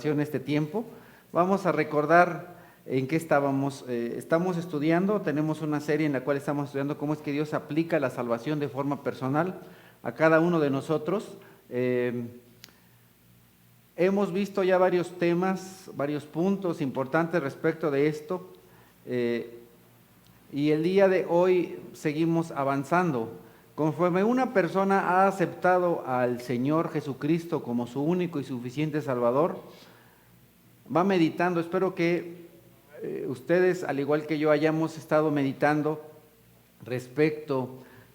este tiempo. Vamos a recordar en qué estábamos. Estamos estudiando, tenemos una serie en la cual estamos estudiando cómo es que Dios aplica la salvación de forma personal a cada uno de nosotros. Hemos visto ya varios temas, varios puntos importantes respecto de esto, y el día de hoy seguimos avanzando. Conforme una persona ha aceptado al Señor Jesucristo como su único y suficiente Salvador, va meditando. Espero que ustedes, al igual que yo, hayamos estado meditando respecto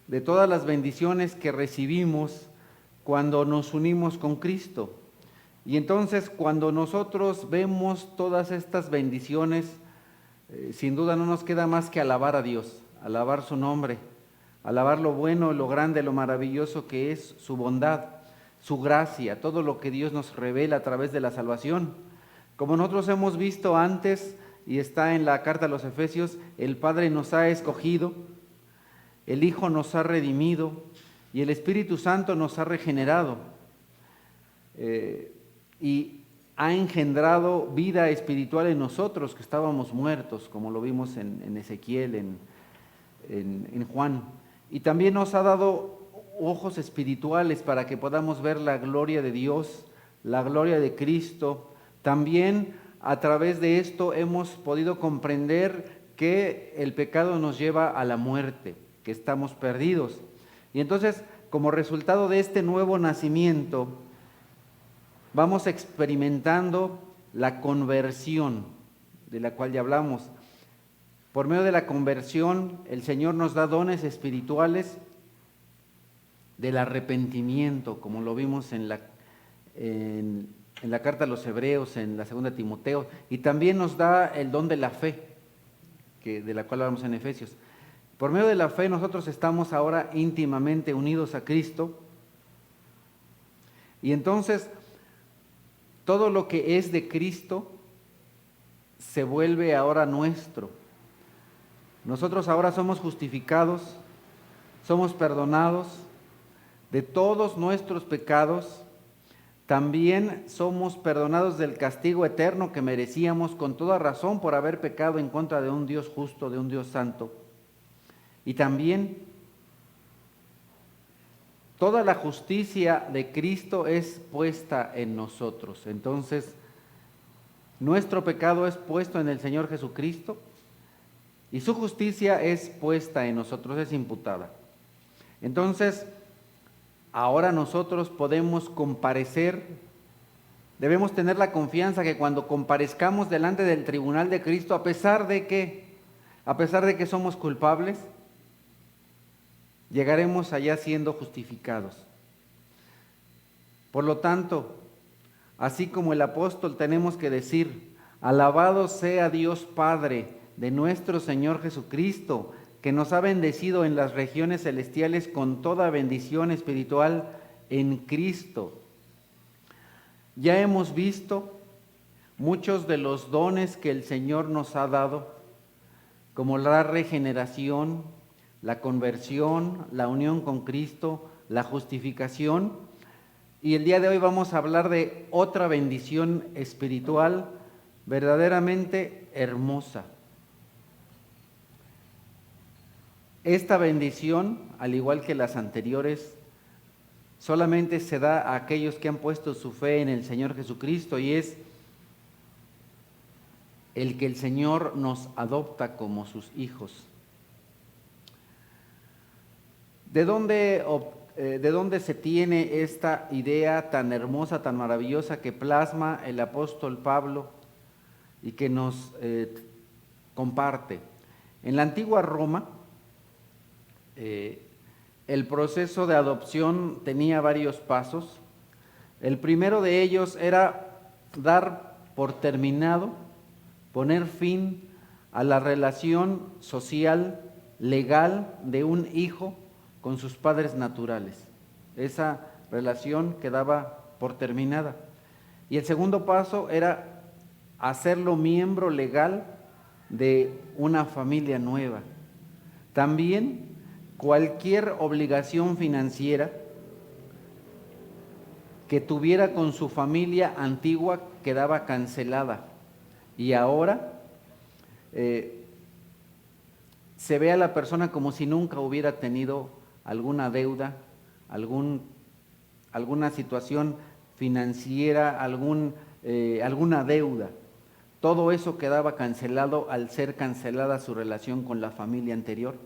de todas las bendiciones que recibimos cuando nos unimos con Cristo. Y entonces, cuando nosotros vemos todas estas bendiciones, sin duda no nos queda más que alabar a Dios, alabar su nombre, alabar lo bueno, lo grande, lo maravilloso que es su bondad, su gracia, todo lo que Dios nos revela a través de la salvación. Como nosotros hemos visto antes, y está en la carta a los Efesios, el Padre nos ha escogido, el Hijo nos ha redimido y el Espíritu Santo nos ha regenerado y ha engendrado vida espiritual en nosotros que estábamos muertos, como lo vimos en Ezequiel, en Juan. Y también nos ha dado ojos espirituales para que podamos ver la gloria de Dios, la gloria de Cristo. También a través de esto hemos podido comprender que el pecado nos lleva a la muerte, que estamos perdidos. Y entonces, como resultado de este nuevo nacimiento, vamos experimentando la conversión, de la cual ya hablamos. Por medio de la conversión, el Señor nos da dones espirituales del arrepentimiento, como lo vimos en la carta a los Hebreos, en la segunda de Timoteo, y también nos da el don de la fe, de la cual hablamos en Efesios. Por medio de la fe nosotros estamos ahora íntimamente unidos a Cristo, y entonces todo lo que es de Cristo se vuelve ahora nuestro. Nosotros ahora somos justificados, somos perdonados de todos nuestros pecados. También somos perdonados del castigo eterno que merecíamos con toda razón por haber pecado en contra de un Dios justo, de un Dios santo. Y también toda la justicia de Cristo es puesta en nosotros. Entonces, nuestro pecado es puesto en el Señor Jesucristo y su justicia es puesta en nosotros, es imputada. Entonces, ahora nosotros podemos comparecer, debemos tener la confianza que cuando comparezcamos delante del tribunal de Cristo, a pesar de que somos culpables, llegaremos allá siendo justificados. Por lo tanto, así como el apóstol tenemos que decir, alabado sea Dios Padre de nuestro Señor Jesucristo, que nos ha bendecido en las regiones celestiales con toda bendición espiritual en Cristo. Ya hemos visto muchos de los dones que el Señor nos ha dado, como la regeneración, la conversión, la unión con Cristo, la justificación. Y el día de hoy vamos a hablar de otra bendición espiritual verdaderamente hermosa. Esta bendición, al igual que las anteriores, solamente se da a aquellos que han puesto su fe en el Señor Jesucristo, y es el que el Señor nos adopta como sus hijos. ¿De dónde se tiene esta idea tan hermosa, tan maravillosa que plasma el apóstol Pablo y que nos comparte? En la antigua Roma, el proceso de adopción tenía varios pasos. El primero de ellos era dar por terminado, poner fin a la relación social, legal de un hijo con sus padres naturales. Esa relación quedaba por terminada. Y el segundo paso era hacerlo miembro legal de una familia nueva. También cualquier obligación financiera que tuviera con su familia antigua quedaba cancelada. Y ahora se ve a la persona como si nunca hubiera tenido alguna deuda, alguna situación financiera, alguna deuda. Todo eso quedaba cancelado al ser cancelada su relación con la familia anterior.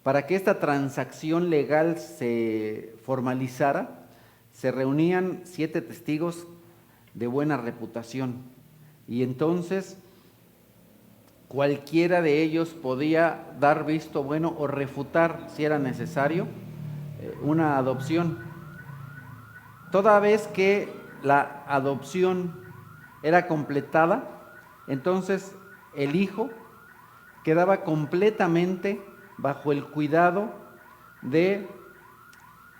Para que esta transacción legal se formalizara, se reunían 7 testigos de buena reputación, y entonces cualquiera de ellos podía dar visto bueno o refutar, si era necesario, una adopción. Toda vez que la adopción era completada, entonces el hijo quedaba completamente bajo el cuidado de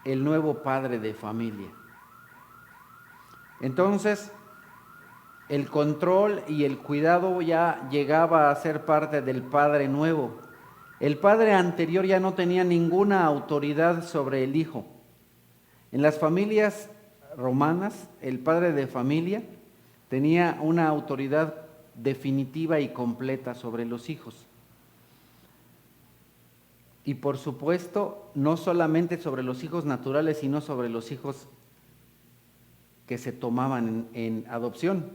el nuevo padre de familia. Entonces, el control y el cuidado ya llegaba a ser parte del padre nuevo. El padre anterior ya no tenía ninguna autoridad sobre el hijo. En las familias romanas, el padre de familia tenía una autoridad definitiva y completa sobre los hijos. Y por supuesto, no solamente sobre los hijos naturales, sino sobre los hijos que se tomaban en adopción.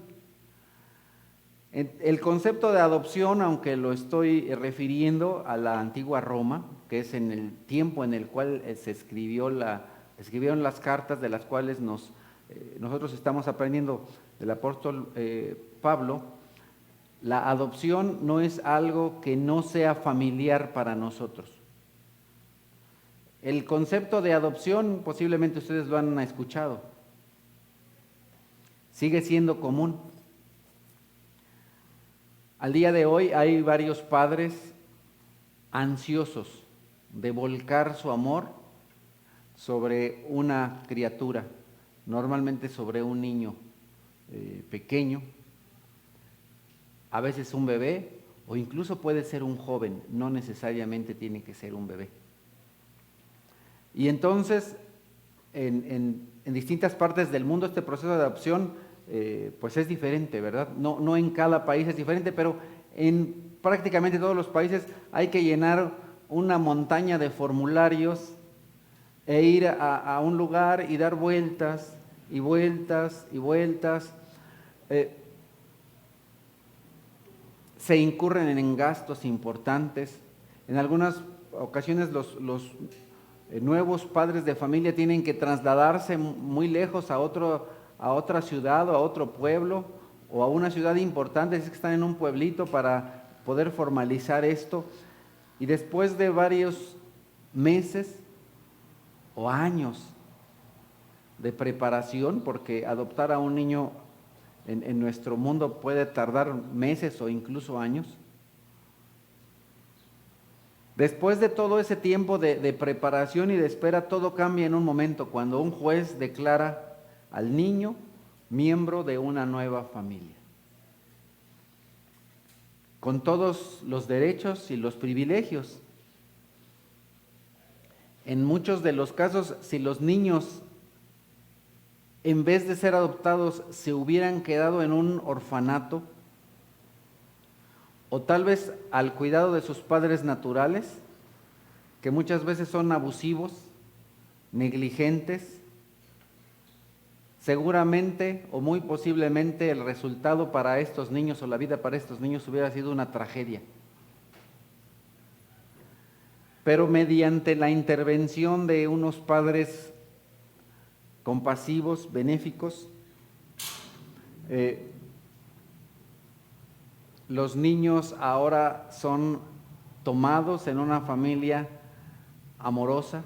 El concepto de adopción, aunque lo estoy refiriendo a la antigua Roma, que es en el tiempo en el cual se escribieron las cartas de las cuales nosotros estamos aprendiendo del apóstol Pablo, la adopción no es algo que no sea familiar para nosotros. El concepto de adopción posiblemente ustedes lo han escuchado. Sigue siendo común. Al día de hoy hay varios padres ansiosos de volcar su amor sobre una criatura, normalmente sobre un niño pequeño, a veces un bebé, o incluso puede ser un joven, no necesariamente tiene que ser un bebé. Y entonces, en distintas partes del mundo este proceso de adopción pues es diferente, ¿verdad? No en cada país es diferente, pero en prácticamente todos los países hay que llenar una montaña de formularios e ir a un lugar y dar vueltas y vueltas y vueltas. Se incurren en gastos importantes. En algunas ocasiones los nuevos padres de familia tienen que trasladarse muy lejos a otra ciudad o a otro pueblo o a una ciudad importante, si es que están en un pueblito, para poder formalizar esto. Y después de varios meses o años de preparación, porque adoptar a un niño en nuestro mundo puede tardar meses o incluso años. Después de todo ese tiempo de preparación y de espera, todo cambia en un momento, cuando un juez declara al niño miembro de una nueva familia, con todos los derechos y los privilegios. En muchos de los casos, si los niños, en vez de ser adoptados, se hubieran quedado en un orfanato, o tal vez al cuidado de sus padres naturales, que muchas veces son abusivos, negligentes, seguramente o muy posiblemente el resultado para estos niños o la vida para estos niños hubiera sido una tragedia. Pero mediante la intervención de unos padres compasivos, benéficos, los niños ahora son tomados en una familia amorosa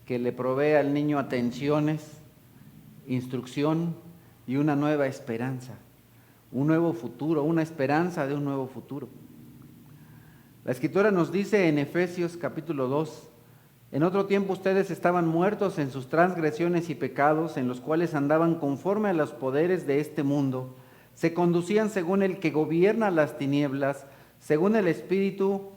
que le provee al niño atenciones, instrucción y una nueva esperanza, un nuevo futuro, una esperanza de un nuevo futuro. La Escritura nos dice en Efesios capítulo 2, en otro tiempo ustedes estaban muertos en sus transgresiones y pecados, en los cuales andaban conforme a los poderes de este mundo, se conducían según el que gobierna las tinieblas, según el espíritu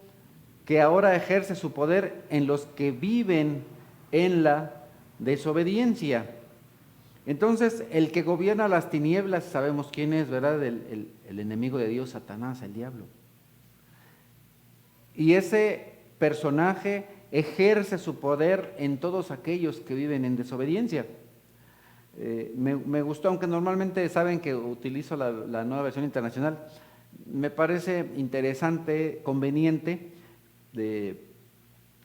que ahora ejerce su poder en los que viven en la desobediencia. Entonces, el que gobierna las tinieblas, sabemos quién es, ¿verdad? El enemigo de Dios, Satanás, el diablo. Y ese personaje ejerce su poder en todos aquellos que viven en desobediencia. Me gustó, aunque normalmente saben que utilizo la Nueva Versión Internacional, me parece interesante, conveniente, de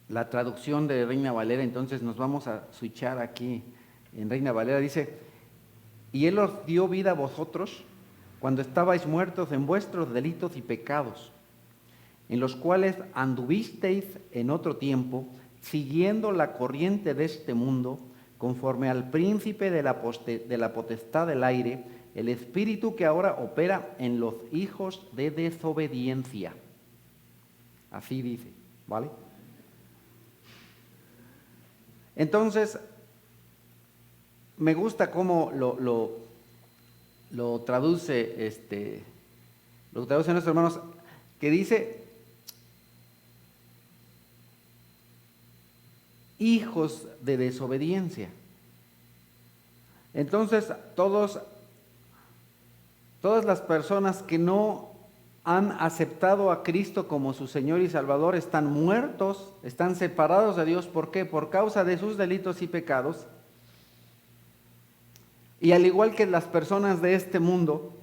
la traducción de Reina Valera. Entonces nos vamos a switchar aquí en Reina Valera. Dice: y Él os dio vida a vosotros cuando estabais muertos en vuestros delitos y pecados, en los cuales anduvisteis en otro tiempo, siguiendo la corriente de este mundo, conforme al príncipe de la potestad del aire, el espíritu que ahora opera en los hijos de desobediencia. Así dice, ¿vale? Entonces, me gusta cómo lo traduce nuestros hermanos, que dice: hijos de desobediencia. Entonces, todas las personas que no han aceptado a Cristo como su Señor y Salvador están muertos, están separados de Dios. ¿Por qué? Por causa de sus delitos y pecados. Y al igual que las personas de este mundo,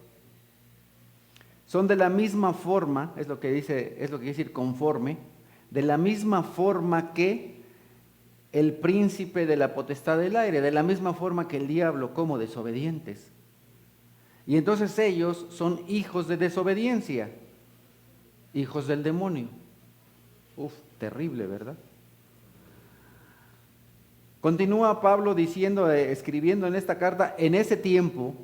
son de la misma forma, es lo que quiere decir conforme, de la misma forma que el príncipe de la potestad del aire, de la misma forma que el diablo, como desobedientes. Y entonces ellos son hijos de desobediencia, hijos del demonio. Terrible, ¿verdad? Continúa Pablo diciendo, escribiendo en esta carta: en ese tiempo,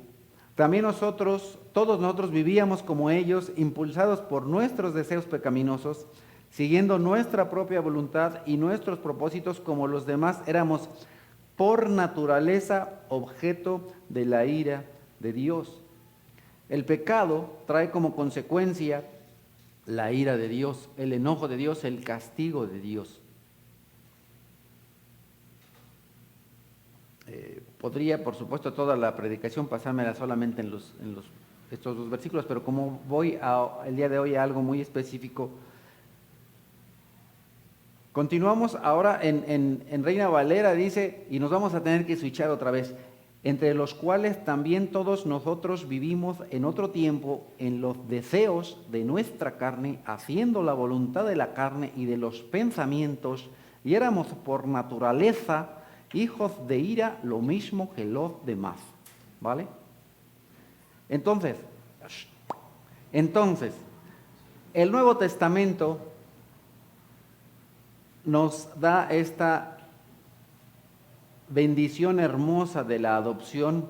también todos nosotros vivíamos como ellos, impulsados por nuestros deseos pecaminosos, siguiendo nuestra propia voluntad y nuestros propósitos, como los demás éramos por naturaleza objeto de la ira de Dios. El pecado trae como consecuencia la ira de Dios, el enojo de Dios, el castigo de Dios. Podría, por supuesto, toda la predicación pasármela solamente en estos dos versículos, pero como voy el día de hoy a algo muy específico, continuamos ahora en Reina Valera. Dice, y nos vamos a tener que switchar otra vez: entre los cuales también todos nosotros vivimos en otro tiempo en los deseos de nuestra carne, haciendo la voluntad de la carne y de los pensamientos, y éramos por naturaleza hijos de ira, lo mismo que los demás. ¿Vale? Entonces, el Nuevo Testamento nos da esta bendición hermosa de la adopción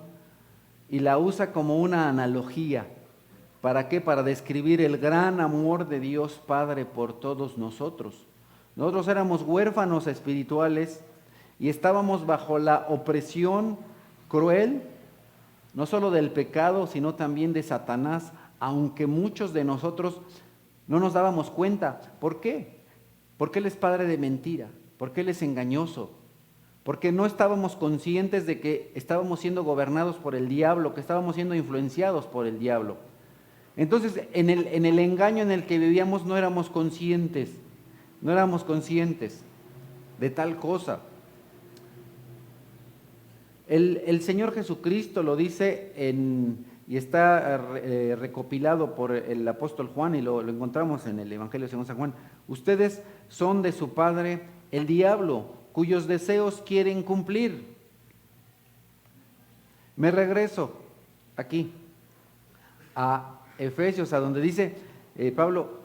y la usa como una analogía. ¿Para qué? Para describir el gran amor de Dios Padre por todos nosotros. Nosotros éramos huérfanos espirituales y estábamos bajo la opresión cruel, no solo del pecado, sino también de Satanás, aunque muchos de nosotros no nos dábamos cuenta. ¿Por qué? Porque Él es padre de mentira, porque Él es engañoso, porque no estábamos conscientes de que estábamos siendo gobernados por el diablo, que estábamos siendo influenciados por el diablo. Entonces, en el engaño en el que vivíamos no éramos conscientes de tal cosa. El Señor Jesucristo lo dice y está recopilado por el apóstol Juan, y lo encontramos en el Evangelio según San Juan: ustedes son de su padre el diablo, cuyos deseos quieren cumplir. Me regreso aquí a Efesios, a donde dice Pablo: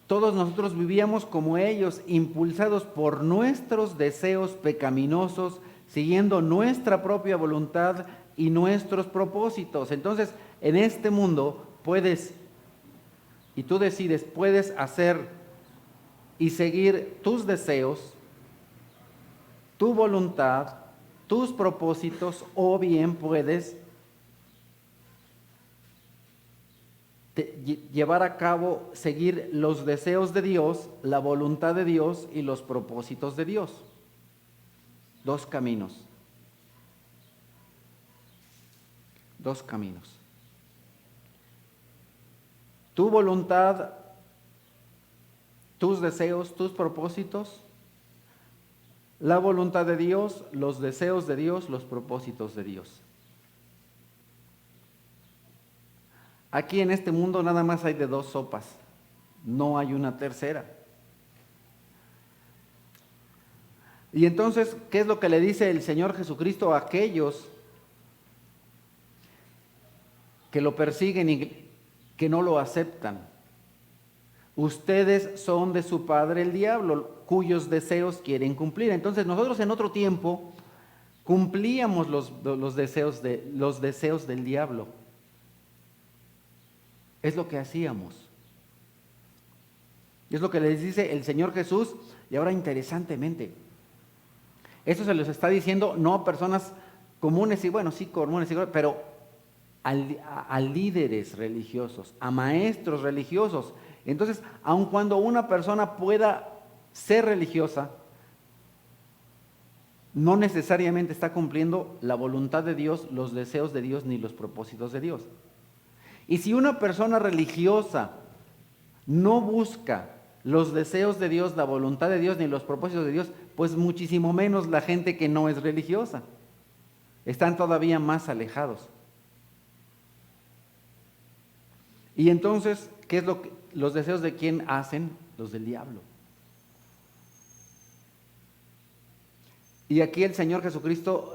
todos nosotros vivíamos como ellos, impulsados por nuestros deseos pecaminosos, siguiendo nuestra propia voluntad y nuestros propósitos. Entonces, en este mundo tú decides, puedes hacer y seguir tus deseos, tu voluntad, tus propósitos, o bien puedes llevar a cabo, seguir los deseos de Dios, la voluntad de Dios y los propósitos de Dios. Dos caminos. dos caminos. Tu voluntad, tus deseos, tus propósitos, la voluntad de Dios, los deseos de Dios, los propósitos de Dios. Aquí en este mundo nada más hay de dos sopas, no hay una tercera. Y entonces, ¿qué es lo que le dice el Señor Jesucristo a aquellos que lo persiguen y que no lo aceptan? Ustedes son de su padre el diablo, cuyos deseos quieren cumplir. Entonces nosotros en otro tiempo cumplíamos los deseos del diablo. Es lo que hacíamos. Es lo que les dice el Señor Jesús. Y ahora interesantemente, eso se los está diciendo no a personas comunes y bueno, sí comunes, pero a líderes religiosos, a maestros religiosos. Entonces, aun cuando una persona pueda ser religiosa, no necesariamente está cumpliendo la voluntad de Dios, los deseos de Dios, ni los propósitos de Dios. Y si una persona religiosa no busca los deseos de Dios, la voluntad de Dios, ni los propósitos de Dios, pues muchísimo menos la gente que no es religiosa. Están todavía más alejados. Y entonces, ¿qué es los deseos de quién hacen? Los del diablo. Y aquí el Señor Jesucristo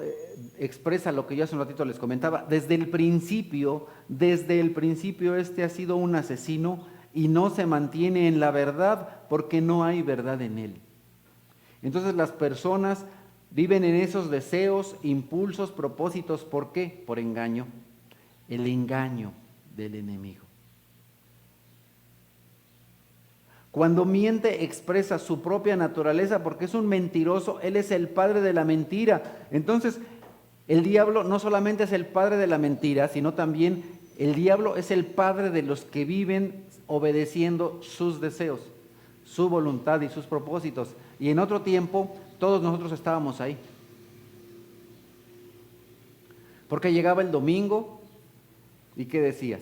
expresa lo que yo hace un ratito les comentaba. Desde el principio este ha sido un asesino y no se mantiene en la verdad porque no hay verdad en él. Entonces las personas viven en esos deseos, impulsos, propósitos. ¿Por qué? Por engaño. El engaño del enemigo. Cuando miente expresa su propia naturaleza porque es un mentiroso, él es el padre de la mentira. Entonces, el diablo no solamente es el padre de la mentira, sino también el diablo es el padre de los que viven obedeciendo sus deseos, su voluntad y sus propósitos. Y en otro tiempo, todos nosotros estábamos ahí. Porque llegaba el domingo y ¿qué decías?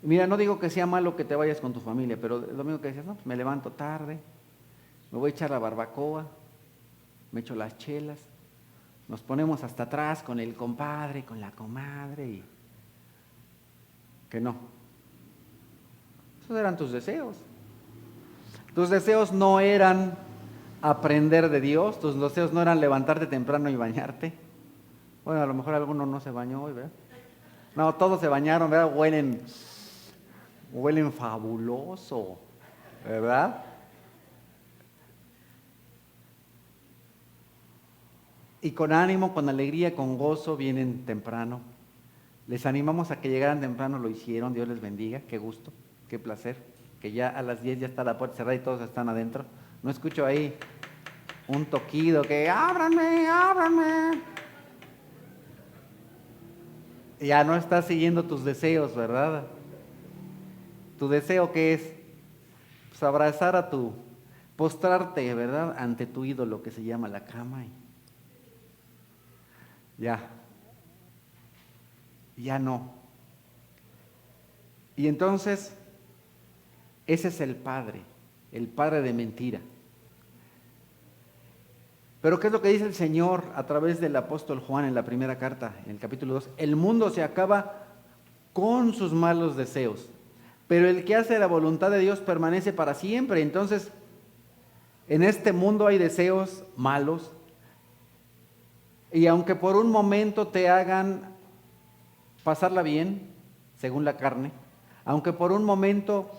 Mira, no digo que sea malo que te vayas con tu familia, pero el domingo que decías, no, pues me levanto tarde, me voy a echar la barbacoa, me echo las chelas, nos ponemos hasta atrás con el compadre, con la comadre y que no. Esos eran tus deseos. Tus deseos no eran aprender de Dios, tus deseos no eran levantarte temprano y bañarte. Bueno, a lo mejor alguno no se bañó hoy, ¿verdad? No, todos se bañaron, ¿verdad? Huelen fabuloso, ¿verdad? Y con ánimo, con alegría, con gozo vienen temprano. Les animamos a que llegaran temprano, lo hicieron, Dios les bendiga, qué gusto, qué placer. Que ya a las 10 ya está la puerta cerrada y todos están adentro. No escucho ahí un toquido que ábranme, ábranme. Ya no estás siguiendo tus deseos, ¿verdad? ¿Tu deseo qué es? Pues abrazar postrarte, ¿verdad? Ante tu ídolo que se llama la cama. Ya no. Y entonces, ese es el padre de mentira. Pero ¿qué es lo que dice el Señor a través del apóstol Juan en la primera carta, en el capítulo 2? El mundo se acaba con sus malos deseos, pero el que hace la voluntad de Dios permanece para siempre. Entonces, en este mundo hay deseos malos, y aunque por un momento te hagan pasarla bien, según la carne, aunque por un momento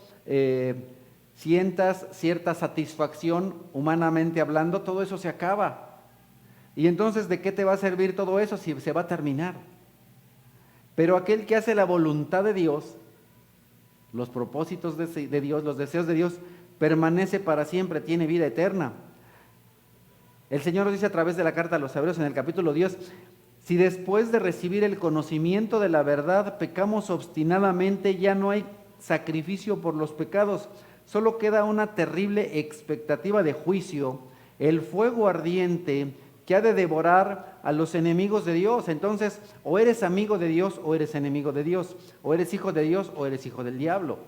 sientas cierta satisfacción humanamente hablando, todo eso se acaba. Y entonces, ¿de qué te va a servir todo eso si se va a terminar? Pero aquel que hace la voluntad de Dios, los propósitos de Dios, los deseos de Dios, permanece para siempre, tiene vida eterna. El Señor nos dice a través de la carta a los Hebreos en el capítulo 10, si después de recibir el conocimiento de la verdad pecamos obstinadamente, ya no hay sacrificio por los pecados, solo queda una terrible expectativa de juicio, el fuego ardiente que ha de devorar a los enemigos de Dios. Entonces, o eres amigo de Dios o eres enemigo de Dios, o eres hijo de Dios o eres hijo del diablo.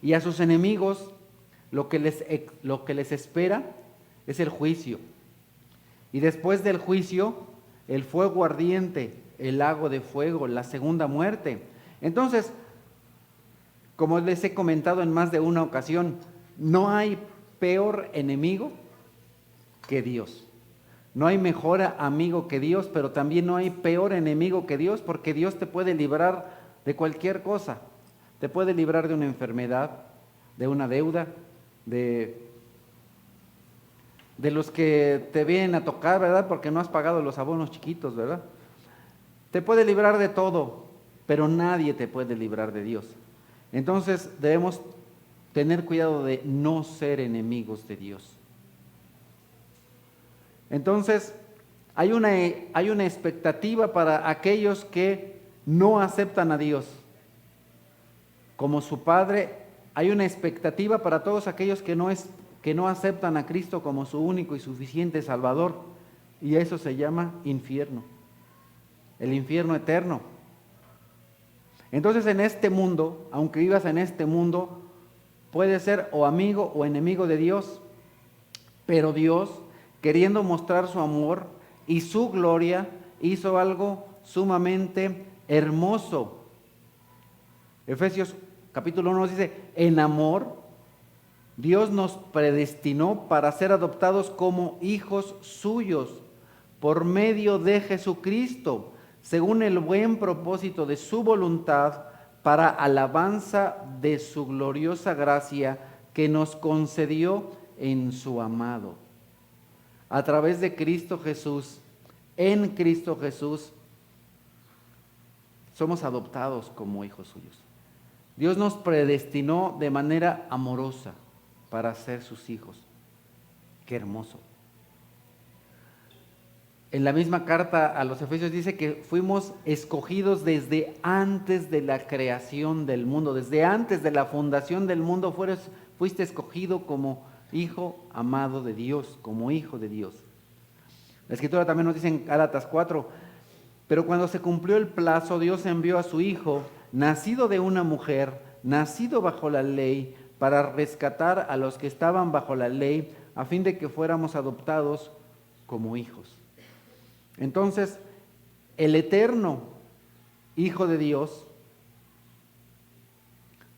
Y a sus enemigos lo que les espera es el juicio. Y después del juicio, el fuego ardiente, el lago de fuego, la segunda muerte. Entonces, como les he comentado en más de una ocasión, no hay peor enemigo que Dios. No hay mejor amigo que Dios, pero también no hay peor enemigo que Dios, porque Dios te puede librar de cualquier cosa. Te puede librar de una enfermedad, de una deuda, de los que te vienen a tocar, ¿verdad? Porque no has pagado los abonos chiquitos, ¿verdad? Te puede librar de todo, pero nadie te puede librar de Dios. Entonces debemos tener cuidado de no ser enemigos de Dios. Entonces, hay una expectativa para aquellos que no aceptan a Dios como su Padre. Hay una expectativa para todos aquellos que no aceptan a Cristo como su único y suficiente Salvador. Y eso se llama infierno, el infierno eterno. Entonces, en este mundo, aunque vivas en este mundo, puedes ser o amigo o enemigo de Dios, pero Dios, queriendo mostrar su amor y su gloria, hizo algo sumamente hermoso. Efesios capítulo 1 dice, en amor, Dios nos predestinó para ser adoptados como hijos suyos por medio de Jesucristo, según el buen propósito de su voluntad, para alabanza de su gloriosa gracia que nos concedió en su amado. A través de Cristo Jesús, en Cristo Jesús, somos adoptados como hijos suyos. Dios nos predestinó de manera amorosa para ser sus hijos. Qué hermoso. En la misma carta a los Efesios dice que fuimos escogidos desde antes de la creación del mundo, desde antes de la fundación del mundo fuiste escogido como hijo amado de Dios, como hijo de Dios. La Escritura también nos dice en Gálatas 4, pero cuando se cumplió el plazo, Dios envió a su Hijo, nacido de una mujer, nacido bajo la ley, para rescatar a los que estaban bajo la ley, a fin de que fuéramos adoptados como hijos. Entonces, el eterno Hijo de Dios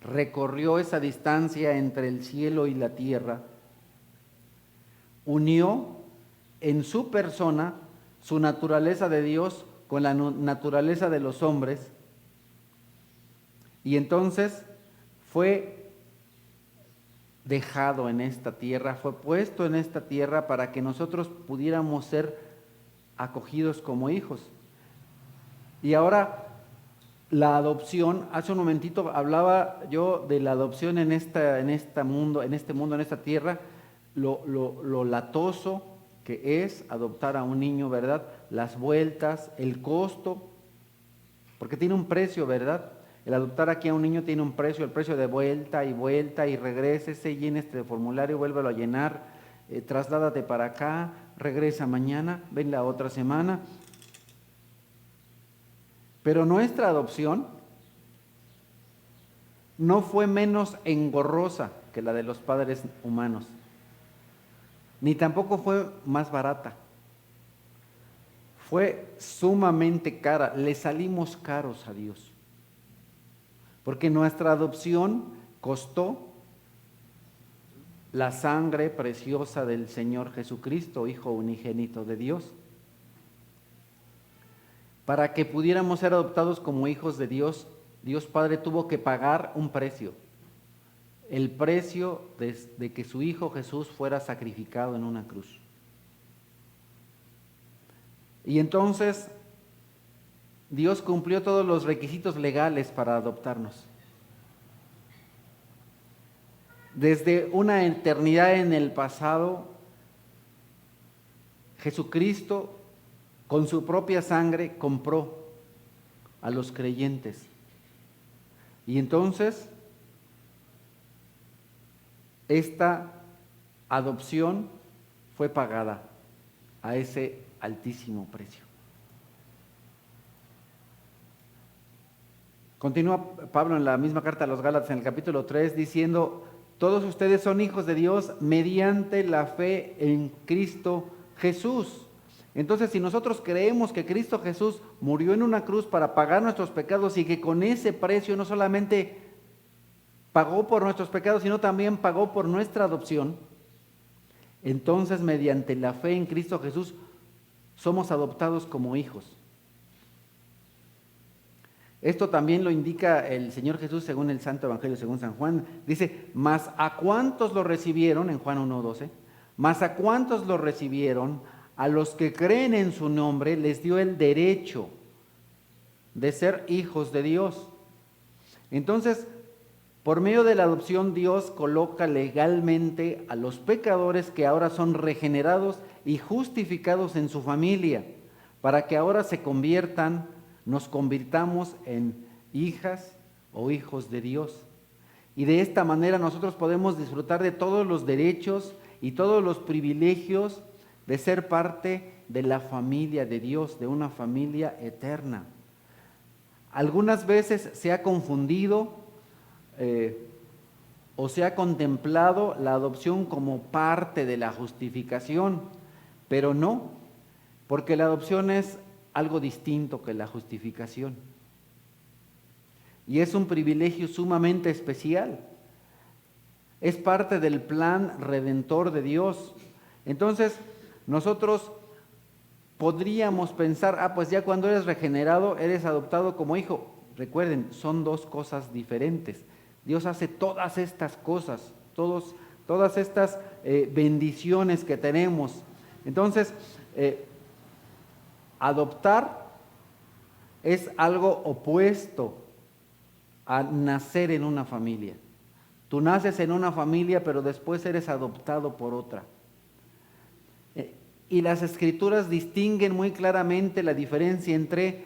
recorrió esa distancia entre el cielo y la tierra, unió en su persona su naturaleza de Dios con la naturaleza de los hombres, y entonces fue dejado en esta tierra, fue puesto en esta tierra para que nosotros pudiéramos ser acogidos como hijos. Y ahora la adopción, hace un momentito hablaba yo de la adopción en este mundo, en esta tierra, lo latoso que es adoptar a un niño, ¿verdad? Las vueltas, el costo, porque tiene un precio, ¿verdad? El adoptar aquí a un niño tiene un precio, el precio de vuelta y regrésese, llene este formulario, vuélvelo a llenar, trasládate para acá, regresa mañana, ven la otra semana. Pero nuestra adopción no fue menos engorrosa que la de los padres humanos, ni tampoco fue más barata. Fue sumamente cara, le salimos caros a Dios, porque nuestra adopción costó la sangre preciosa del Señor Jesucristo, Hijo unigénito de Dios. Para que pudiéramos ser adoptados como hijos de Dios, Dios Padre tuvo que pagar un precio. El precio de que su Hijo Jesús fuera sacrificado en una cruz. Y entonces Dios cumplió todos los requisitos legales para adoptarnos. Desde una eternidad en el pasado, Jesucristo con su propia sangre compró a los creyentes. Y entonces, esta adopción fue pagada a ese altísimo precio. Continúa Pablo en la misma carta a los Gálatas en el capítulo 3 diciendo: todos ustedes son hijos de Dios mediante la fe en Cristo Jesús. Entonces, si nosotros creemos que Cristo Jesús murió en una cruz para pagar nuestros pecados y que con ese precio no solamente pagó por nuestros pecados, sino también pagó por nuestra adopción, entonces mediante la fe en Cristo Jesús somos adoptados como hijos. Esto también lo indica el Señor Jesús según el Santo Evangelio, según San Juan. Dice: mas a cuántos lo recibieron, en Juan 1:12, mas a cuántos lo recibieron, a los que creen en su nombre, les dio el derecho de ser hijos de Dios. Entonces, por medio de la adopción, Dios coloca legalmente a los pecadores que ahora son regenerados y justificados en su familia, para que ahora nos convirtamos en hijas o hijos de Dios. Y de esta manera nosotros podemos disfrutar de todos los derechos y todos los privilegios de ser parte de la familia de Dios, de una familia eterna. Algunas veces se ha confundido o se ha contemplado la adopción como parte de la justificación, pero no, porque la adopción es algo distinto que la justificación. Y es un privilegio sumamente especial. Es parte del plan redentor de Dios. Entonces, nosotros podríamos pensar, pues ya cuando eres regenerado, eres adoptado como hijo. Recuerden, son dos cosas diferentes. Dios hace todas estas cosas, todas estas bendiciones que tenemos. Entonces, adoptar es algo opuesto a nacer en una familia. Tú naces en una familia, pero después eres adoptado por otra. Y las Escrituras distinguen muy claramente la diferencia entre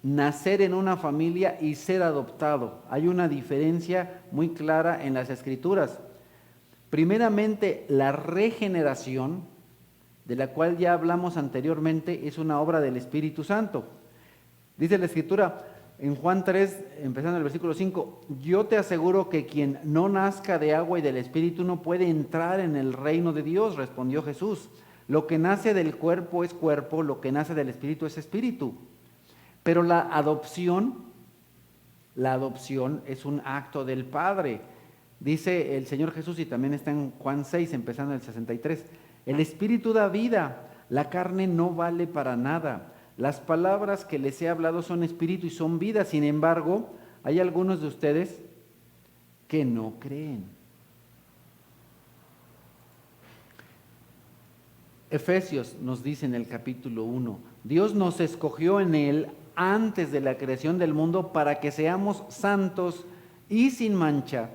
nacer en una familia y ser adoptado. Hay una diferencia muy clara en las Escrituras. Primeramente, la regeneración, de la cual ya hablamos anteriormente, es una obra del Espíritu Santo. Dice la Escritura en Juan 3, empezando el versículo 5, yo te aseguro que quien no nazca de agua y del Espíritu no puede entrar en el reino de Dios, respondió Jesús. Lo que nace del cuerpo es cuerpo, lo que nace del Espíritu es espíritu. Pero la adopción es un acto del Padre. Dice el Señor Jesús, y también está en Juan 6, empezando en el 63, el Espíritu da vida, la carne no vale para nada. Las palabras que les he hablado son espíritu y son vida. Sin embargo, hay algunos de ustedes que no creen. Efesios nos dice en el capítulo 1, Dios nos escogió en Él antes de la creación del mundo para que seamos santos y sin mancha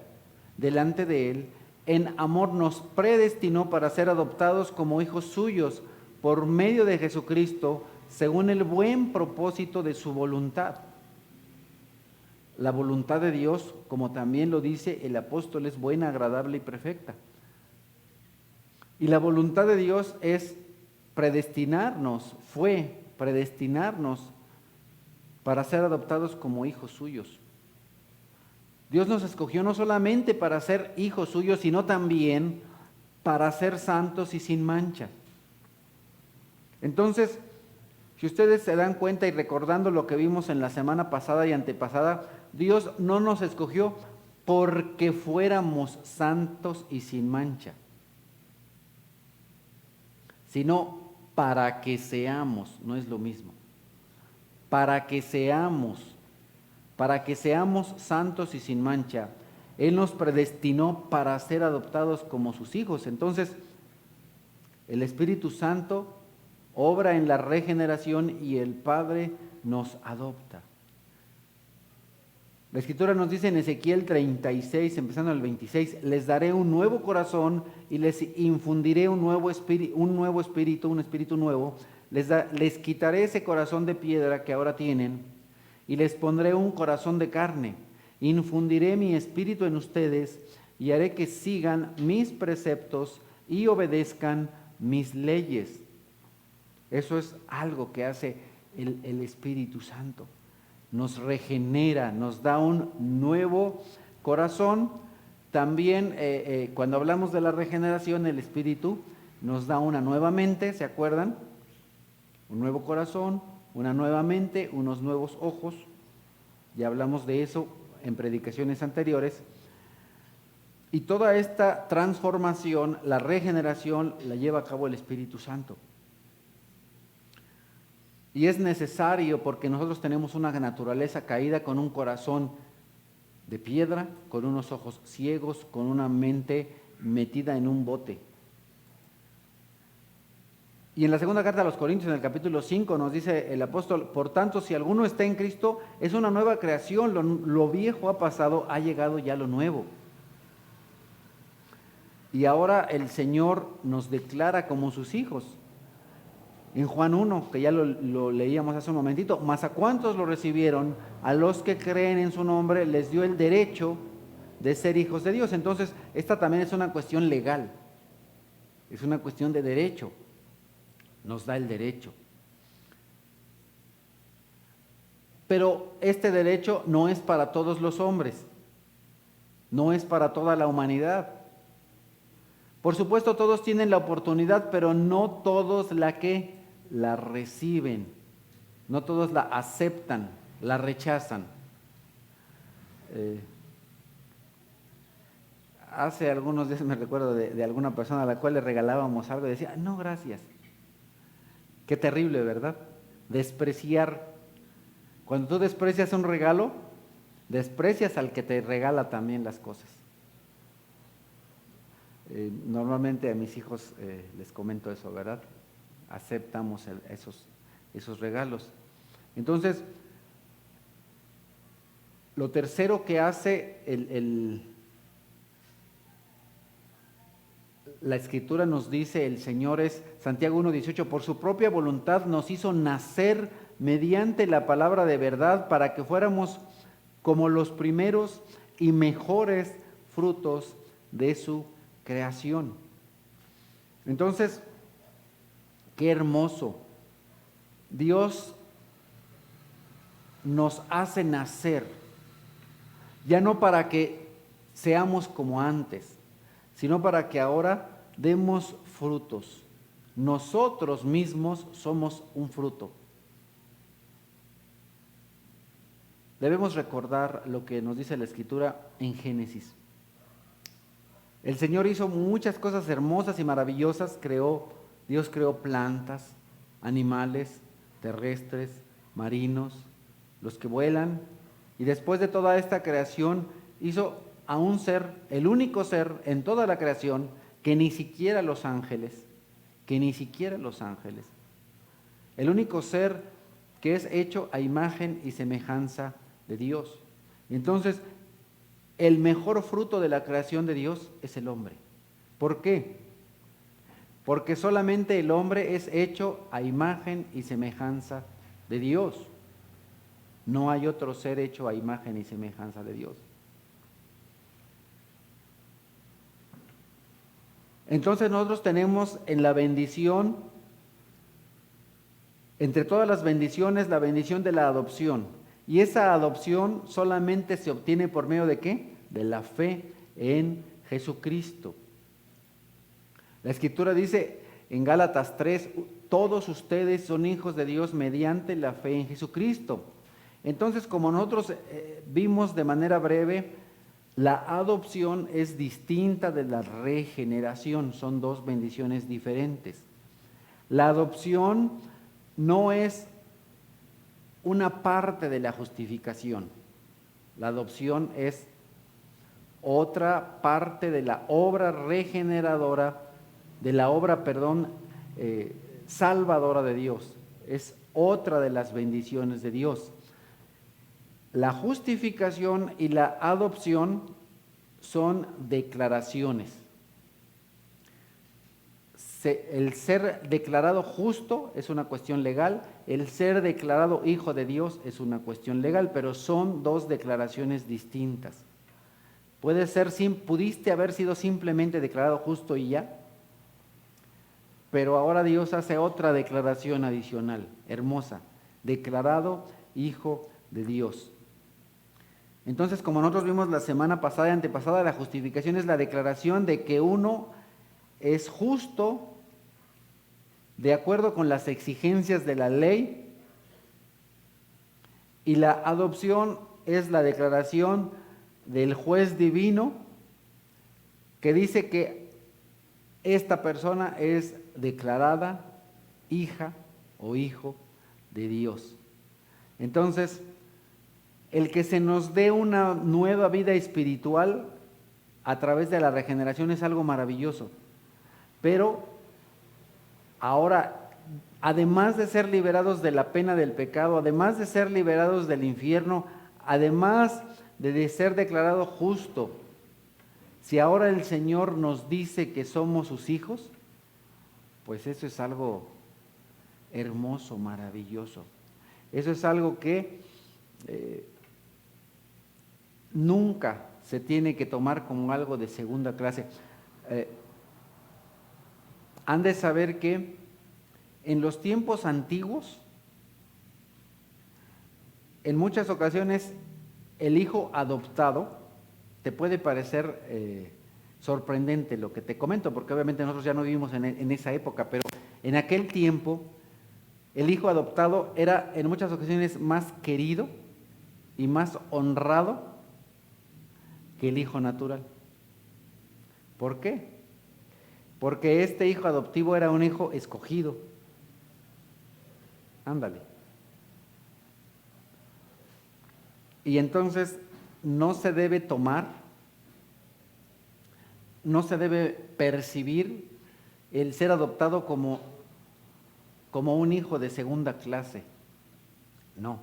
delante de Él. En amor nos predestinó para ser adoptados como hijos suyos por medio de Jesucristo, según el buen propósito de su voluntad. La voluntad de Dios, como también lo dice el apóstol, es buena, agradable y perfecta. Y la voluntad de Dios es predestinarnos para ser adoptados como hijos suyos. Dios nos escogió no solamente para ser hijos suyos, sino también para ser santos y sin mancha. Entonces, si ustedes se dan cuenta y recordando lo que vimos en la semana pasada y antepasada, Dios no nos escogió porque fuéramos santos y sin mancha, sino para que seamos, no es lo mismo, para que seamos santos y sin mancha. Él nos predestinó para ser adoptados como sus hijos. Entonces, el Espíritu Santo obra en la regeneración y el Padre nos adopta. La Escritura nos dice en Ezequiel 36, empezando el 26, les daré un nuevo corazón y les infundiré un espíritu nuevo. Les quitaré ese corazón de piedra que ahora tienen y les pondré un corazón de carne. Infundiré mi espíritu en ustedes y haré que sigan mis preceptos y obedezcan mis leyes. Eso es algo que hace el Espíritu Santo. Nos regenera, nos da un nuevo corazón. También cuando hablamos de la regeneración, el Espíritu nos da una nueva mente, ¿se acuerdan? Un nuevo corazón, una nueva mente, unos nuevos ojos. Ya hablamos de eso en predicaciones anteriores. Y toda esta transformación, la regeneración, la lleva a cabo el Espíritu Santo. Y es necesario porque nosotros tenemos una naturaleza caída con un corazón de piedra, con unos ojos ciegos, con una mente metida en un bote. Y en la segunda carta a los Corintios, en el capítulo 5, nos dice el apóstol: por tanto, si alguno está en Cristo, es una nueva creación, lo viejo ha pasado, ha llegado ya lo nuevo. Y ahora el Señor nos declara como sus hijos. En Juan 1, que ya lo leíamos hace un momentito: mas a cuántos lo recibieron, a los que creen en su nombre, les dio el derecho de ser hijos de Dios. Entonces, esta también es una cuestión legal, es una cuestión de derecho, nos da el derecho. Pero este derecho no es para todos los hombres, no es para toda la humanidad. Por supuesto, todos tienen la oportunidad, pero no todos la reciben, no todos la aceptan, la rechazan. Hace algunos días me recuerdo de alguna persona a la cual le regalábamos algo y decía: no, gracias. Qué terrible, ¿verdad? Despreciar. Cuando tú desprecias un regalo, desprecias al que te regala también las cosas. Normalmente a mis hijos les comento eso, ¿verdad? Aceptamos esos regalos. Entonces, lo tercero que hace la Escritura nos dice, el Señor, es Santiago 1:18: por su propia voluntad nos hizo nacer mediante la palabra de verdad, para que fuéramos como los primeros y mejores frutos de su creación. Entonces, qué hermoso. Dios nos hace nacer, ya no para que seamos como antes, sino para que ahora demos frutos. Nosotros mismos somos un fruto. Debemos recordar lo que nos dice la Escritura en Génesis. El Señor hizo muchas cosas hermosas y maravillosas. Dios creó plantas, animales terrestres, marinos, los que vuelan, y después de toda esta creación hizo a un ser, el único ser en toda la creación, que ni siquiera los ángeles, el único ser que es hecho a imagen y semejanza de Dios. Y entonces, el mejor fruto de la creación de Dios es el hombre. ¿Por qué? Porque solamente el hombre es hecho a imagen y semejanza de Dios. No hay otro ser hecho a imagen y semejanza de Dios. Entonces nosotros tenemos en la bendición, entre todas las bendiciones, la bendición de la adopción. Y esa adopción solamente se obtiene por medio de ¿qué? De la fe en Jesucristo. La Escritura dice en Gálatas 3, todos ustedes son hijos de Dios mediante la fe en Jesucristo. Entonces, como nosotros vimos de manera breve, la adopción es distinta de la regeneración, son dos bendiciones diferentes. La adopción no es una parte de la justificación, la adopción es otra parte de la obra regeneradora, de la obra, salvadora de Dios, es otra de las bendiciones de Dios. La justificación y la adopción son declaraciones. El ser declarado justo es una cuestión legal, el ser declarado hijo de Dios es una cuestión legal, pero son dos declaraciones distintas. Pudiste haber sido simplemente declarado justo y ya, Pero ahora Dios hace otra declaración adicional, hermosa, declarado hijo de Dios. Entonces, como nosotros vimos la semana pasada y antepasada, la justificación es la declaración de que uno es justo de acuerdo con las exigencias de la ley, y la adopción es la declaración del juez divino que dice que esta persona es declarada hija o hijo de Dios. Entonces, el que se nos dé una nueva vida espiritual a través de la regeneración es algo maravilloso. Pero ahora, además de ser liberados de la pena del pecado, además de ser liberados del infierno, además de ser declarado justo, si ahora el Señor nos dice que somos sus hijos, pues eso es algo hermoso, maravilloso. Eso es algo que nunca se tiene que tomar como algo de segunda clase. Han de saber que en los tiempos antiguos, en muchas ocasiones, el hijo adoptado, te puede parecer sorprendente lo que te comento, porque obviamente nosotros ya no vivimos en esa época, pero en aquel tiempo el hijo adoptado era en muchas ocasiones más querido y más honrado que el hijo natural. ¿Por qué? Porque este hijo adoptivo era un hijo escogido. Ándale. Y entonces no se debe tomar, no se debe percibir el ser adoptado como un hijo de segunda clase. No.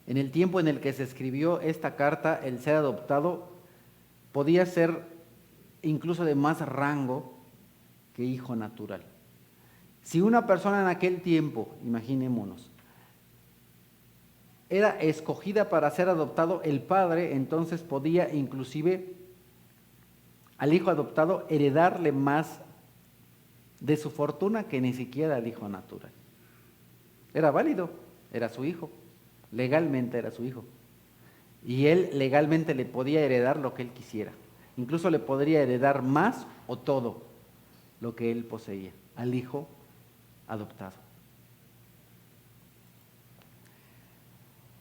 En el tiempo en el que se escribió esta carta, el ser adoptado podía ser incluso de más rango que hijo natural. Si una persona en aquel tiempo, imaginémonos, era escogida para ser adoptado, el padre entonces podía inclusive al hijo adoptado heredarle más de su fortuna que ni siquiera al hijo natural. Era válido, era su hijo, legalmente era su hijo. Y él legalmente le podía heredar lo que él quisiera. Incluso le podría heredar más o todo lo que él poseía al hijo adoptado.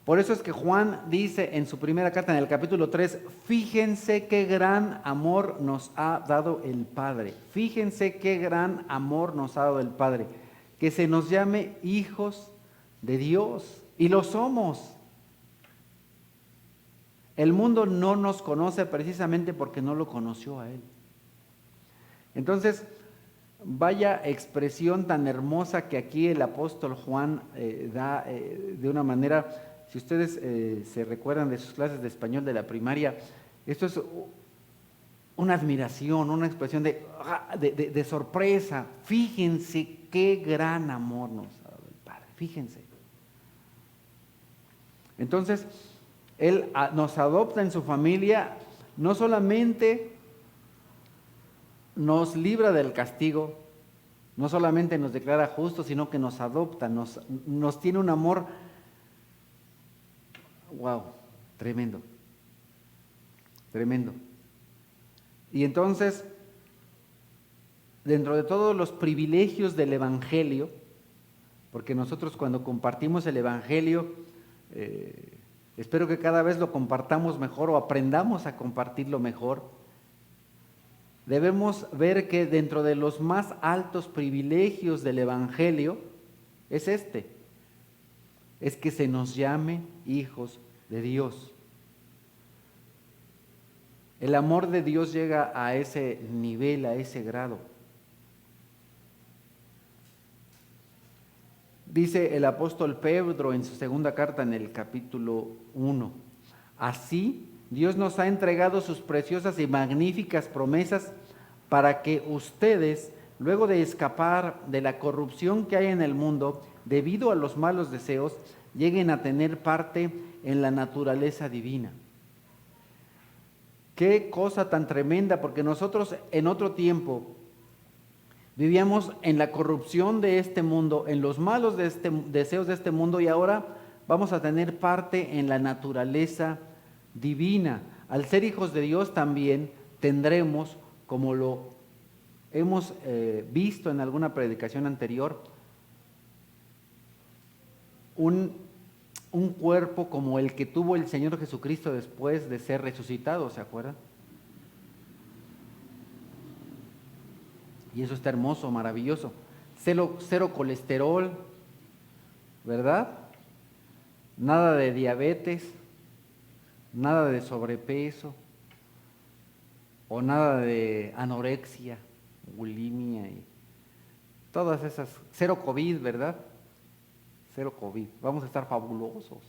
Por eso es que Juan dice en su primera carta, en el capítulo 3, fíjense qué gran amor nos ha dado el Padre. Fíjense qué gran amor nos ha dado el Padre. Que se nos llame hijos de Dios. Y lo somos. El mundo no nos conoce precisamente porque no lo conoció a Él. Entonces, vaya expresión tan hermosa que aquí el apóstol Juan da de una manera. Si ustedes se recuerdan de sus clases de español de la primaria, esto es una admiración, una expresión de sorpresa. Fíjense qué gran amor nos ha dado el Padre, fíjense. Entonces, Él nos adopta en su familia, no solamente nos libra del castigo, no solamente nos declara justos, sino que nos adopta, nos tiene un amor. Wow, tremendo, tremendo. Y entonces, dentro de todos los privilegios del Evangelio, porque nosotros cuando compartimos el Evangelio, espero que cada vez lo compartamos mejor o aprendamos a compartirlo mejor, debemos ver que dentro de los más altos privilegios del Evangelio es es que se nos llame hijos de Dios. El amor de Dios llega a ese nivel, a ese grado. Dice el apóstol Pedro en su segunda carta en el capítulo 1, así Dios nos ha entregado sus preciosas y magníficas promesas para que ustedes, luego de escapar de la corrupción que hay en el mundo, debido a los malos deseos, lleguen a tener parte en la naturaleza divina. Qué cosa tan tremenda, porque nosotros en otro tiempo Vivíamos en la corrupción de este mundo, en los malos deseos de este mundo, y ahora vamos a tener parte en la naturaleza divina. Al ser hijos de Dios también tendremos, como lo hemos visto en alguna predicación anterior, un cuerpo como el que tuvo el Señor Jesucristo después de ser resucitado, ¿se acuerdan? Y eso está hermoso, maravilloso. Cero colesterol, ¿verdad? Nada de diabetes, nada de sobrepeso, o nada de anorexia, bulimia y todas esas. Cero COVID, ¿verdad? Cero COVID. Vamos a estar fabulosos.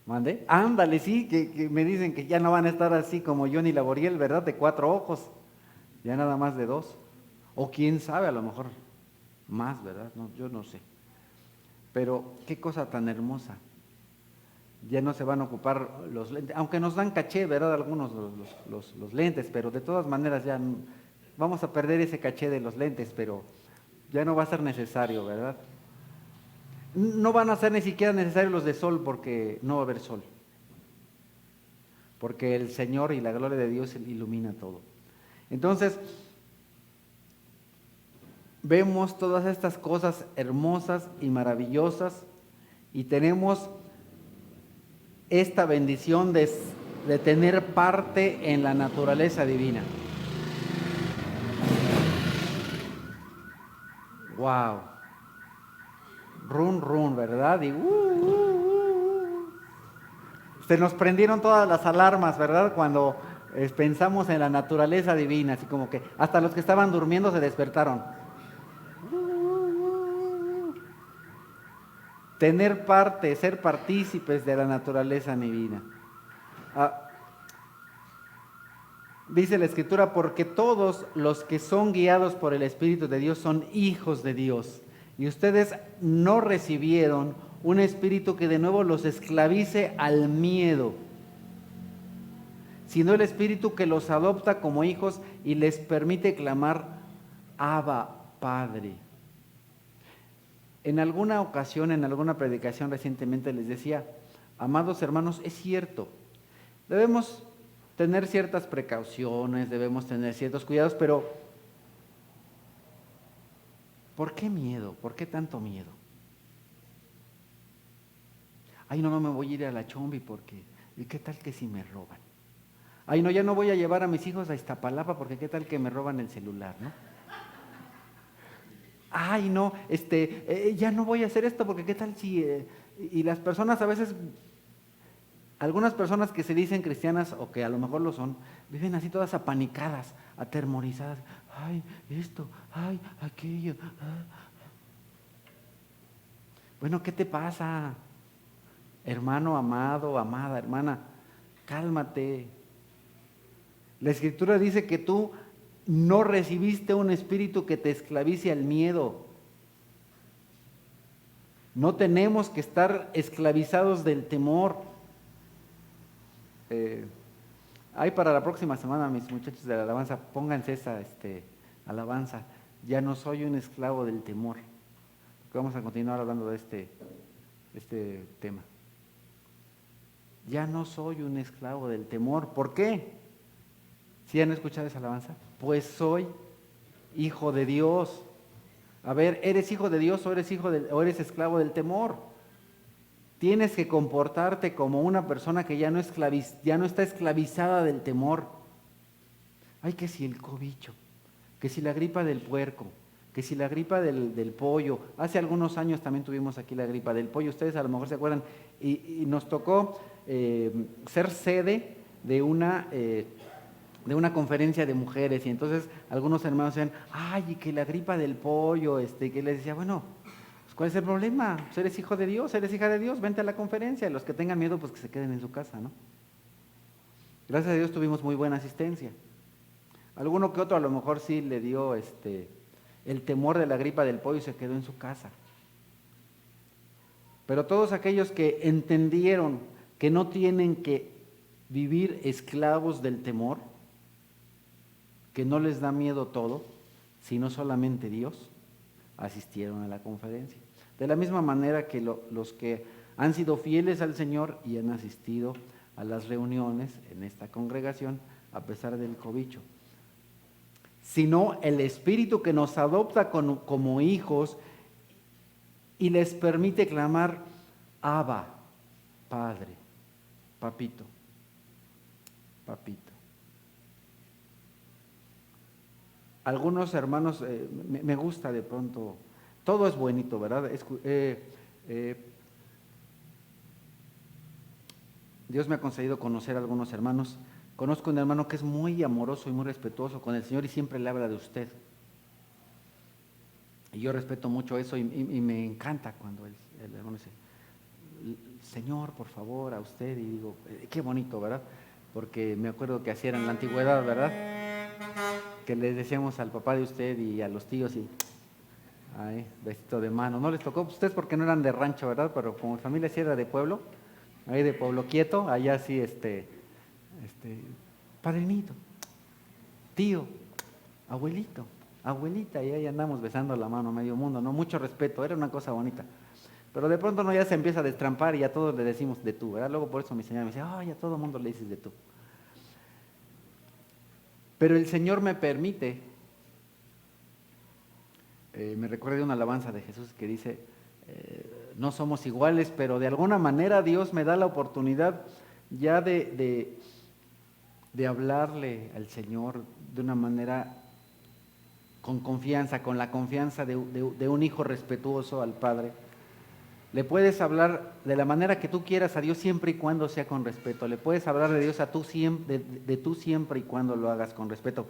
¿Mande? Ándale, sí, que me dicen que ya no van a estar así como Johnny Laboriel, ¿verdad? De 4 ojos. Ya nada más de 2. O quién sabe, a lo mejor más, ¿verdad? No, yo no sé. Pero qué cosa tan hermosa. Ya no se van a ocupar los lentes, aunque nos dan caché, ¿verdad? Algunos los lentes, pero de todas maneras ya vamos a perder ese caché de los lentes, pero ya no va a ser necesario, ¿verdad? No van a ser ni siquiera necesarios los de sol porque no va a haber sol. Porque el Señor y la gloria de Dios ilumina todo. Entonces, vemos todas estas cosas hermosas y maravillosas y tenemos esta bendición de tener parte en la naturaleza divina. Wow. Run, run, ¿verdad? Y se nos prendieron todas las alarmas, ¿verdad? Cuando pensamos en la naturaleza divina, así como que hasta los que estaban durmiendo se despertaron. Tener parte, ser partícipes de la naturaleza divina. Dice la Escritura, porque todos los que son guiados por el Espíritu de Dios son hijos de Dios. Y ustedes no recibieron un espíritu que de nuevo los esclavice al miedo, sino el espíritu que los adopta como hijos y les permite clamar, Abba, Padre. En alguna ocasión, en alguna predicación recientemente les decía, amados hermanos, es cierto, debemos tener ciertas precauciones, debemos tener ciertos cuidados, pero ¿por qué miedo? ¿Por qué tanto miedo? Ay, no me voy a ir a la Chombi porque, ¿y qué tal que si me roban? Ay, no, ya no voy a llevar a mis hijos a Iztapalapa porque qué tal que me roban el celular, ¿no? Ay, no, ya no voy a hacer esto porque qué tal si... y las personas a veces, algunas personas que se dicen cristianas o que a lo mejor lo son, viven así todas apanicadas, atemorizadas. Ay, esto, ay, aquello. Bueno, ¿qué te pasa? Hermano amado, amada, hermana, cálmate. La Escritura dice que tú no recibiste un espíritu que te esclavice al miedo. No tenemos que estar esclavizados del temor. Ahí para la próxima semana, mis muchachos de la alabanza, pónganse esa alabanza. Ya no soy un esclavo del temor. Vamos a continuar hablando de este tema. Ya no soy un esclavo del temor. ¿Por qué? ¿Sí han escuchado esa alabanza? Pues soy hijo de Dios. A ver, ¿eres hijo de Dios o eres esclavo del temor? Tienes que comportarte como una persona que ya no está esclavizada del temor. Ay, que si el cobicho, que si la gripa del puerco, que si la gripa del pollo. Hace algunos años también tuvimos aquí la gripa del pollo, ustedes a lo mejor se acuerdan, y nos tocó ser sede de una conferencia de mujeres, y entonces algunos hermanos decían, ay, y que la gripa del pollo, que les decía, bueno, pues ¿cuál es el problema? Pues eres hijo de Dios, eres hija de Dios, vente a la conferencia, y los que tengan miedo, pues que se queden en su casa, ¿no? Gracias a Dios tuvimos muy buena asistencia. Alguno que otro a lo mejor sí le dio el temor de la gripa del pollo y se quedó en su casa. Pero todos aquellos que entendieron que no tienen que vivir esclavos del temor, que no les da miedo todo, sino solamente Dios, asistieron a la conferencia. De la misma manera que los que han sido fieles al Señor y han asistido a las reuniones en esta congregación, a pesar del cobicho. Sino el Espíritu que nos adopta como hijos y les permite clamar, Abba, Padre, Papito, Papito. Algunos hermanos, me gusta de pronto, todo es bonito, ¿verdad? Dios me ha concedido conocer a algunos hermanos. Conozco un hermano que es muy amoroso y muy respetuoso con el Señor y siempre le habla de usted. Y yo respeto mucho eso y me encanta cuando el hermano dice, Señor, por favor, a usted. Y digo, qué bonito, ¿verdad? Porque me acuerdo que así era en la antigüedad, ¿verdad? Que les decíamos al papá de usted y a los tíos y, ay, besito de mano. No les tocó a ustedes porque no eran de rancho, ¿verdad? Pero como mi familia sí era de pueblo, ahí de Pueblo Quieto, allá sí, padrinito, tío, abuelito, abuelita, y ahí andamos besando la mano a medio mundo, ¿no? Mucho respeto, era una cosa bonita. Pero de pronto no, ya se empieza a destrampar y a todos le decimos de tú, ¿verdad? Luego por eso mi señora me dice, ay, a todo mundo le dices de tú. Pero el Señor me permite, me recuerda de una alabanza de Jesús que dice, no somos iguales, pero de alguna manera Dios me da la oportunidad ya de hablarle al Señor de una manera con confianza, con la confianza de un hijo respetuoso al Padre. Le puedes hablar de la manera que tú quieras a Dios siempre y cuando sea con respeto. Le puedes hablar de Dios de tú siempre y cuando lo hagas con respeto.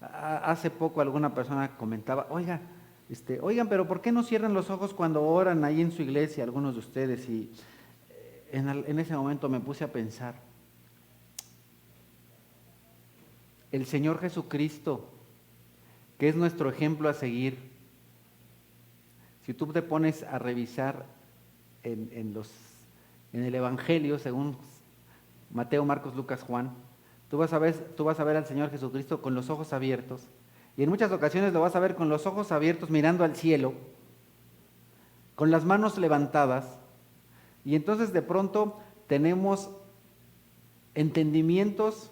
Hace poco alguna persona comentaba, oigan, pero ¿por qué no cierran los ojos cuando oran ahí en su iglesia, algunos de ustedes? Y en ese momento me puse a pensar, el Señor Jesucristo, que es nuestro ejemplo a seguir, si tú te pones a revisar en el Evangelio, según Mateo, Marcos, Lucas, Juan, tú vas a ver al Señor Jesucristo con los ojos abiertos, y en muchas ocasiones lo vas a ver con los ojos abiertos mirando al cielo, con las manos levantadas, y entonces de pronto tenemos entendimientos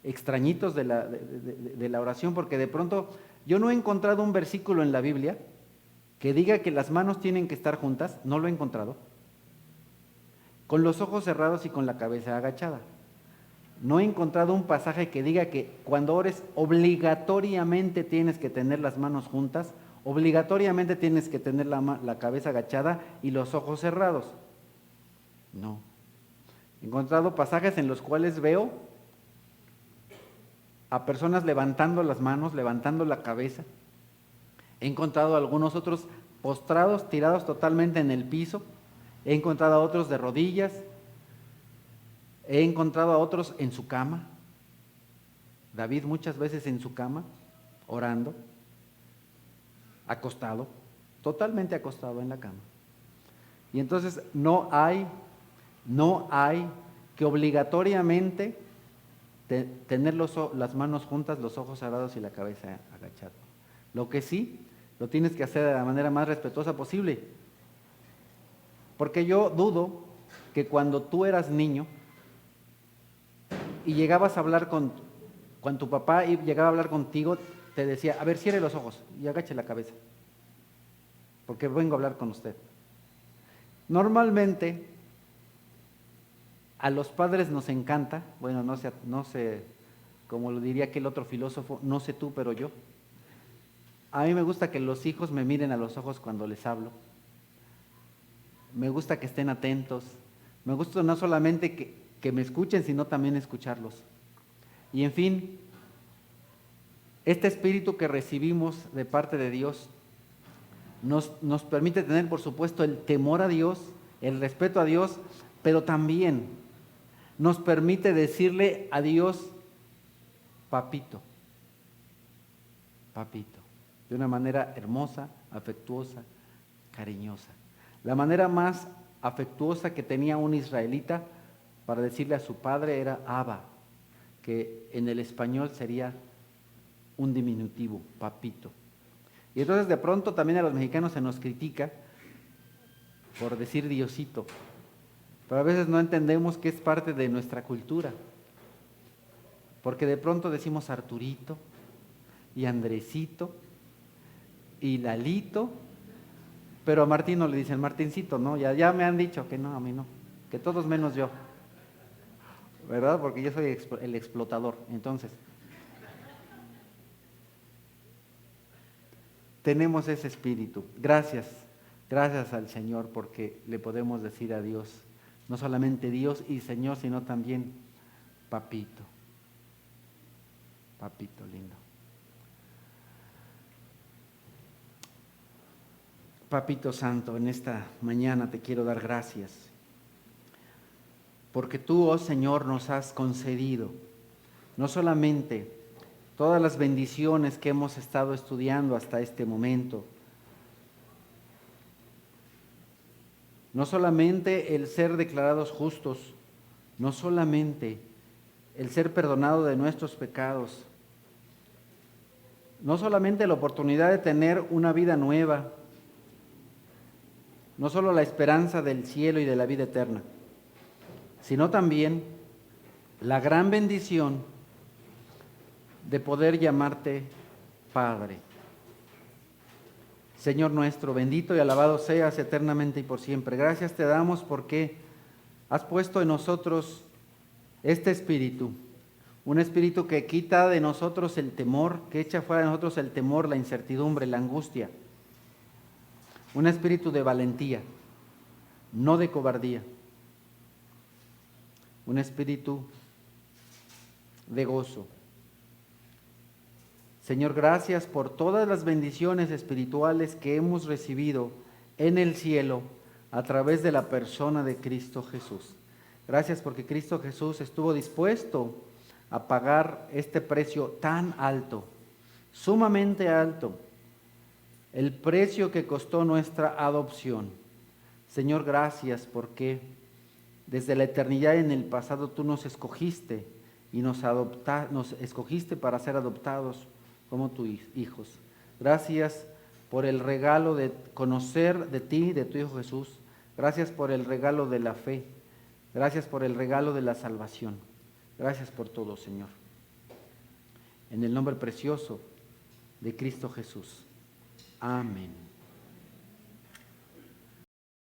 extrañitos de la oración, porque de pronto yo no he encontrado un versículo en la Biblia que diga que las manos tienen que estar juntas, no lo he encontrado, con los ojos cerrados y con la cabeza agachada. No he encontrado un pasaje que diga que cuando ores obligatoriamente tienes que tener las manos juntas, obligatoriamente tienes que tener la cabeza agachada y los ojos cerrados. No. He encontrado pasajes en los cuales veo a personas levantando las manos, levantando la cabeza. He encontrado algunos otros postrados, tirados totalmente en el piso. He encontrado a otros de rodillas. He encontrado a otros en su cama. David muchas veces en su cama, orando, acostado, totalmente acostado en la cama. Y entonces no hay que obligatoriamente tener las manos juntas, los ojos cerrados y la cabeza agachada. Lo que sí, lo tienes que hacer de la manera más respetuosa posible. Porque yo dudo que cuando tú eras niño y llegabas a hablar con tu papá y llegaba a hablar contigo, te decía, a ver, cierre los ojos y agache la cabeza, porque vengo a hablar con usted. Normalmente, a los padres nos encanta, bueno, no sé, como lo diría aquel otro filósofo, no sé tú, pero yo. A mí me gusta que los hijos me miren a los ojos cuando les hablo. Me gusta que estén atentos. Me gusta no solamente que me escuchen, sino también escucharlos. Y en fin, este espíritu que recibimos de parte de Dios nos permite tener, por supuesto, el temor a Dios, el respeto a Dios, pero también nos permite decirle a Dios, papito, papito, de una manera hermosa, afectuosa, cariñosa. La manera más afectuosa que tenía un israelita para decirle a su padre era Abba, que en el español sería un diminutivo, papito. Y entonces de pronto también a los mexicanos se nos critica por decir Diosito, pero a veces no entendemos que es parte de nuestra cultura, porque de pronto decimos Arturito y Andresito y Lalito, pero a Martín no le dicen Martincito, ¿no? Ya me han dicho que no, a mí no, que todos menos yo, ¿verdad? Porque yo soy el explotador. Entonces, tenemos ese espíritu. Gracias al Señor, porque le podemos decir a Dios, no solamente Dios y Señor, sino también Papito. Papito lindo. Papito Santo, en esta mañana te quiero dar gracias, porque tú, oh Señor, nos has concedido no solamente todas las bendiciones que hemos estado estudiando hasta este momento, no solamente el ser declarados justos, no solamente el ser perdonado de nuestros pecados, no solamente la oportunidad de tener una vida nueva, no solo la esperanza del cielo y de la vida eterna, sino también la gran bendición de poder llamarte Padre. Señor nuestro, bendito y alabado seas eternamente y por siempre. Gracias te damos porque has puesto en nosotros este espíritu, un espíritu que quita de nosotros el temor, que echa fuera de nosotros el temor, la incertidumbre, la angustia. Un espíritu de valentía, no de cobardía. Un espíritu de gozo. Señor, gracias por todas las bendiciones espirituales que hemos recibido en el cielo a través de la persona de Cristo Jesús. Gracias porque Cristo Jesús estuvo dispuesto a pagar este precio tan alto, sumamente alto, el precio que costó nuestra adopción. Señor, gracias porque desde la eternidad en el pasado tú nos escogiste y nos escogiste para ser adoptados como tus hijos. Gracias por el regalo de conocer de ti, de tu Hijo Jesús. Gracias por el regalo de la fe. Gracias por el regalo de la salvación. Gracias por todo, Señor. En el nombre precioso de Cristo Jesús. Amén.